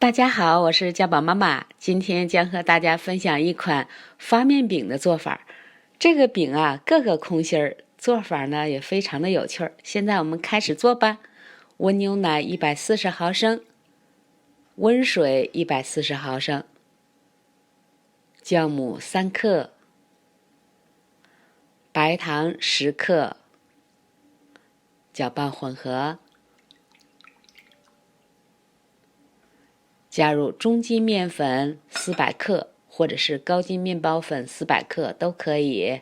大家好，我是家宝妈妈，今天将和大家分享一款发面饼的做法。这个饼啊，各个空心儿，做法呢也非常的有趣儿。现在我们开始做吧。温牛奶140毫升，温水140毫升，酵母3克，白糖10克，搅拌混合。加入中筋面粉400克，或者是高筋面包粉400克都可以。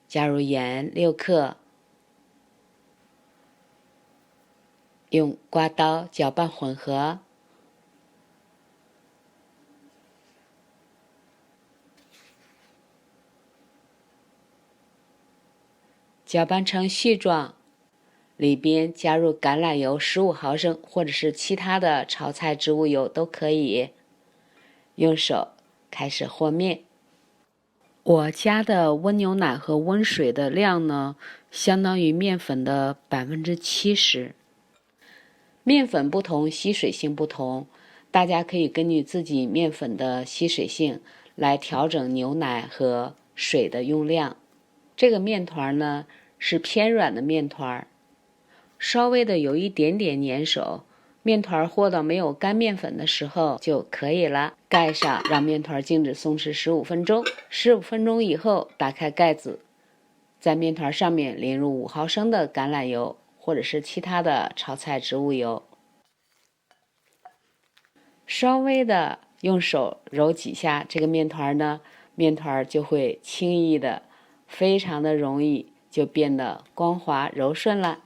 加入盐6克，用刮刀搅拌混合。搅拌成絮状，里边加入橄榄油15毫升，或者是其他的炒菜植物油都可以。用手开始和面。我加的温牛奶和温水的量呢，相当于面粉的70%。面粉不同，吸水性不同，大家可以根据自己面粉的吸水性来调整牛奶和水的用量。这个面团呢是偏软的面团，稍微的有一点点粘手，面团和到没有干面粉的时候就可以了。盖上，让面团静止松弛15分钟。15分钟以后，打开盖子，在面团上面淋入5毫升的橄榄油，或者是其他的炒菜植物油，稍微的用手揉几下这个面团呢，面团就会轻易的、非常的容易就变得光滑柔顺了。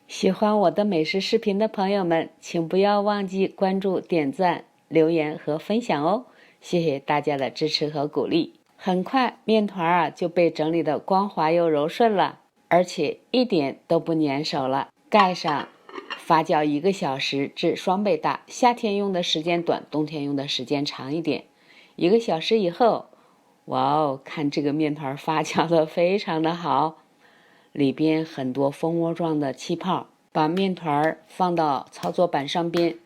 喜欢我的美食视频的朋友们，请不要忘记关注、点赞、留言和分享哦！谢谢大家的支持和鼓励。很快，面团就被整理的光滑又柔顺了，而且一点都不粘手了。盖上，发酵1个小时至双倍大。夏天用的时间短，冬天用的时间长一点。1个小时以后，哇哦，看这个面团发酵的非常的好。里边很多蜂窝状的气泡，把面团放到操作板上边，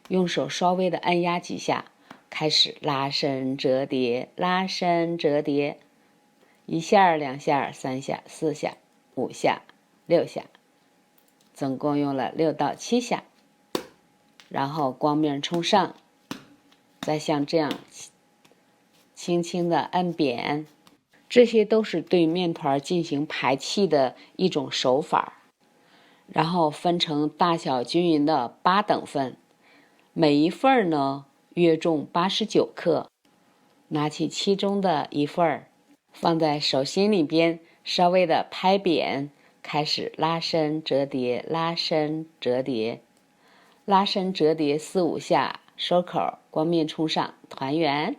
用手稍微的按压几下，开始拉伸折叠，拉伸折叠，1下2下3下4下5下6下，总共用了6到7下，然后光面冲上，再像这样轻轻的按扁。这些都是对面团进行排气的一种手法。然后分成大小均匀的8等份，每一份呢约重89克。拿起其中的一份，放在手心里边，稍微的拍扁，开始拉伸折叠，拉伸折叠，拉伸折叠4、5下，收口，光面冲上，团圆。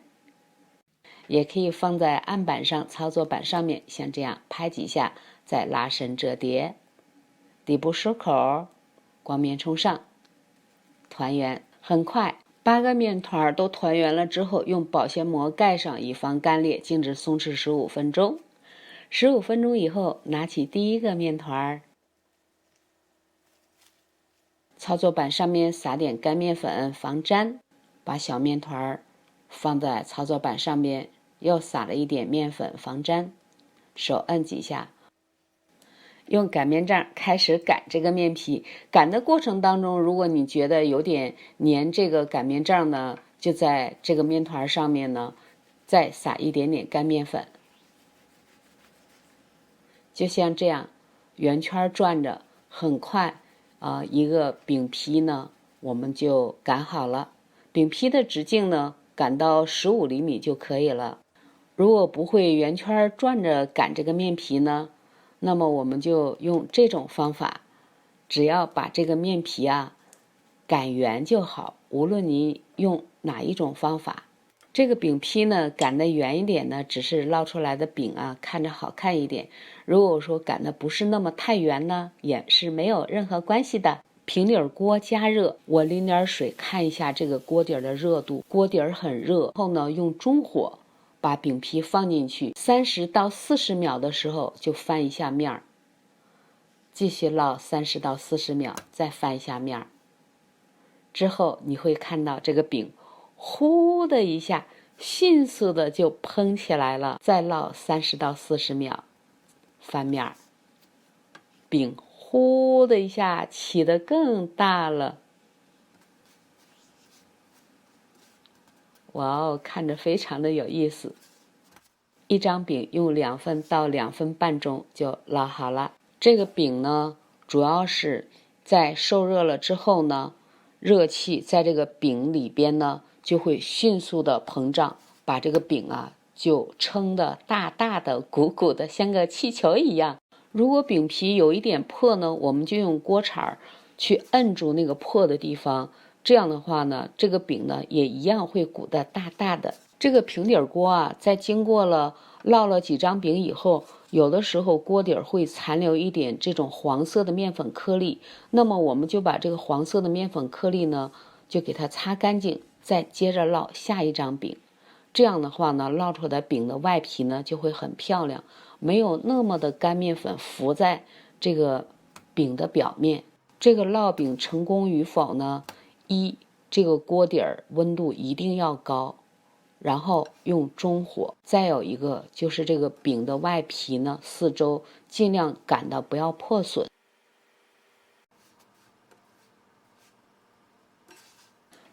也可以放在案板上、操作板上面，像这样拍几下，再拉伸折叠，底部收口，光面冲上，团圆。很快，8个面团都团圆了之后，用保鲜膜盖上，以防干裂，静止松弛15分钟。15分钟以后，拿起第一个面团，操作板上面撒点干面粉防粘，把小面团放在操作板上面，又撒了一点面粉防粘，手摁几下，用擀面杖开始擀这个面皮。擀的过程当中，如果你觉得有点粘这个擀面杖呢，就在这个面团上面呢再撒一点点干面粉，就像这样圆圈转着，很快一个饼皮呢我们就擀好了。饼皮的直径呢擀到15厘米就可以了。如果不会圆圈转着擀这个面皮呢，那么我们就用这种方法，只要把这个面皮擀圆就好，无论你用哪一种方法。这个饼皮呢擀得圆一点呢，只是烙出来的饼看着好看一点。如果说擀的不是那么太圆呢，也是没有任何关系的。平底锅加热，我淋点水看一下这个锅底的热度，锅底很热。后呢，用中火把饼皮放进去，30到40秒的时候就翻一下面，继续烙30到40秒，再翻一下面。之后你会看到这个饼呼的一下迅速的就蓬起来了。再烙30到40秒，翻面，饼呼的一下起得更大了。哇哦，看着非常的有意思。一张饼用2分到2分半钟就烙好了。这个饼呢，主要是在受热了之后呢，热气在这个饼里边呢就会迅速的膨胀，把这个饼啊就撑得大大的鼓鼓的，像个气球一样。如果饼皮有一点破呢，我们就用锅铲去摁住那个破的地方，这样的话呢，这个饼呢也一样会鼓得大大的。这个平底锅啊，在经过了烙了几张饼以后，有的时候锅底会残留一点这种黄色的面粉颗粒，那么我们就把这个黄色的面粉颗粒呢，就给它擦干净，再接着烙下一张饼。这样的话呢，烙出来的饼的外皮呢就会很漂亮，没有那么的干面粉浮在这个饼的表面。这个烙饼成功与否呢，这个锅底温度一定要高，然后用中火。再有一个就是这个饼的外皮呢，四周尽量擀的不要破损。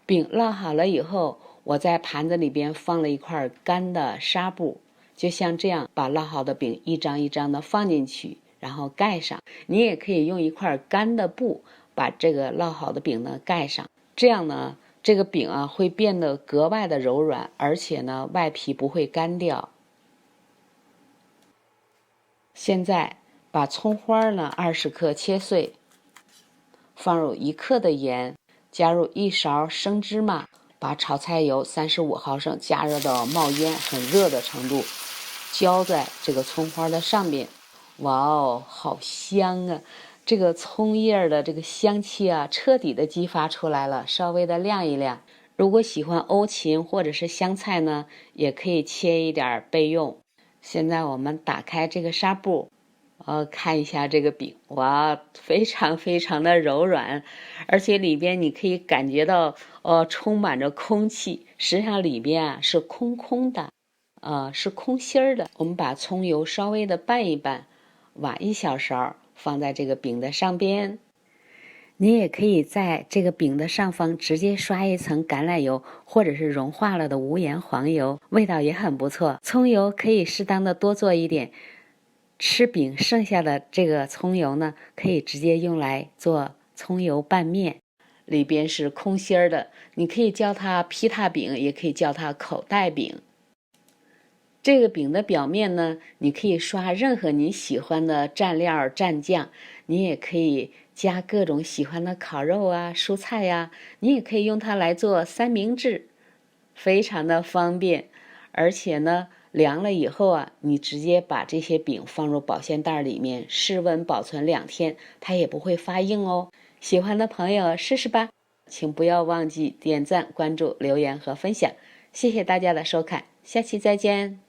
饼烙好了以后，我在盘子里边放了一块干的纱布，就像这样把烙好的饼一张一张的放进去，然后盖上。你也可以用一块干的布把这个烙好的饼呢盖上，这样呢这个饼啊会变得格外的柔软，而且呢外皮不会干掉。现在把葱花呢20克切碎，放入1克的盐，加入1勺生芝麻，把炒菜油35毫升加热到冒烟很热的程度，浇在这个葱花的上面。哇哦，好香啊！这个葱叶的这个香气啊，彻底的激发出来了。稍微的晾一晾。如果喜欢欧芹或者是香菜呢，也可以切一点备用。现在我们打开这个纱布，看一下这个饼，哇，非常非常的柔软，而且里边你可以感觉到，充满着空气。实际上里边啊是空空的，是空心儿的。我们把葱油稍微的拌一拌，挖1小勺放在这个饼的上边。你也可以在这个饼的上方直接刷一层橄榄油，或者是融化了的无盐黄油，味道也很不错。葱油可以适当的多做一点，吃饼剩下的这个葱油呢，可以直接用来做葱油拌面。里边是空心儿的，你可以叫它皮塔饼，也可以叫它口袋饼。这个饼的表面呢，你可以刷任何你喜欢的蘸料蘸酱，你也可以加各种喜欢的烤肉啊、蔬菜呀，你也可以用它来做三明治，非常的方便。而且呢，凉了以后啊，你直接把这些饼放入保鲜袋里面，室温保存2天，它也不会发硬哦。喜欢的朋友试试吧，请不要忘记点赞、关注、留言和分享。谢谢大家的收看，下期再见。